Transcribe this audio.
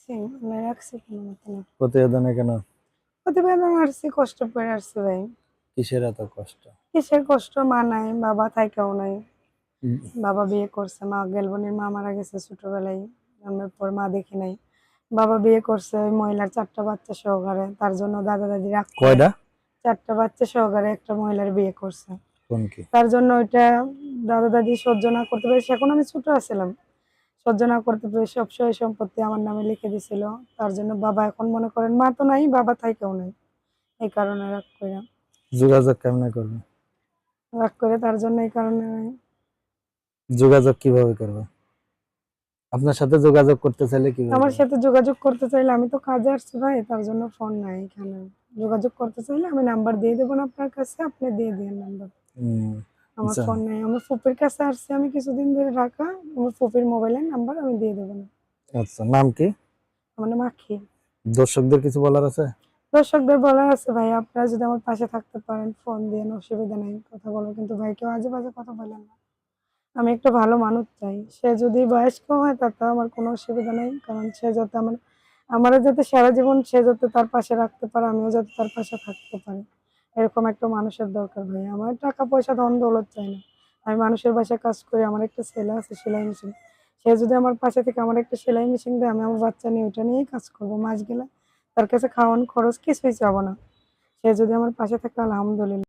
জি, আল্লাহ রাখছে কোনো মতে না। প্রতিবেদনে কেন? প্রতিবেদন আসছি, কষ্ট করে আসছি ভাই। কিসের এত কষ্ট? কিসের কষ্ট? মা নাই, বাবা থাইকাও নাই। উম, বাবা বিয়ে করছে, মা গেলবনির মা মারা গেছে ছোটবেলায়। জন্মের পর মা দেখি নাই। বাবা বিয়ে করছে ওই মহিলার ৪ টা বাচ্চা সহকারে। তার জন্য দাদা দাদি রাগ করে কয়টা? ৪ টা বাচ্চা সহকারে একটা মহিলার বিয়ে করছে। কোন কি? তার জন্য ওইটা দাদা দাদি সহ্য না করতে পেরে, এখন আমি ছোট আছিলাম, সহ্য না করতে পেরে সব সয় সম্পত্তি আমার নামে লিখে দিছিল। তার জন্য বাবা এখন মনে করেন মা তো নাই, বাবা থাইকাও নাই। এই কারণে যোগাযোগ কেমনে করবে? রাগ করে তার জন্য এই কারণে যোগাযোগ কিভাবে করবে? আপনার সাথে যোগাযোগ করতে চাইলে কিভাবে আমার করবে? সাথে যোগাযোগ করতে চাইলে, আমি তো কাজে আসছি ভাই, তার জন্য ফোন নাই এখানে। যোগাযোগ করতে চাইলে আমি নাম্বার দিয়ে দেবো না আপনার কাছে, আপনি দিয়ে দিন নাম্বার। উম, আমার আচ্ছা। ফোন নাই, আমার ফুপির কাছে আসছি আমি কিছুদিন ধরে ঢাকা। আমার ফুপির মোবাইলের নাম্বার আমি দিয়ে দেবো না। আচ্ছা, নাম কি? আমার নাম আখি। দর্শকদের কিছু বলার আছে? দর্শকদের বলার আছে ভাই, আপনারা যদি আমার পাশে থাকতে পারেন ফোন দিয়ে, অসুবিধা নেই, কথা বলো, কিন্তু ভাই কেউ আজে বাজে কথা বলেন না। আমি একটা ভালো মানুষ চাই, সে যদি বয়স্ক হয় তাতে আমার কোনো অসুবিধা নেই, কারণ সে যাতে আমারও যাতে সারা জীবন সে যাতে তার পাশে রাখতে পারে, আমিও যাতে তার পাশে থাকতে পারি। এরকম একটা মানুষের দরকার ভাই। আমার টাকা পয়সা ধন দৌলত চাই না। আমি মানুষের বাসায় কাজ করি, আমার একটা ছেলে আছে সেলাই মেশিন। সে যদি আমার পাশে থেকে আমার একটা সেলাই মেশিন দেয়, আমি আমার বাচ্চা নিয়ে ওটা নিয়েই কাজ করবো মাস গেলে। তার কাছে খাওয়ান খরচ কিছুই চাবো না। সে যদি আমার পাশে থাকে আলহামদুলিল্লাহ।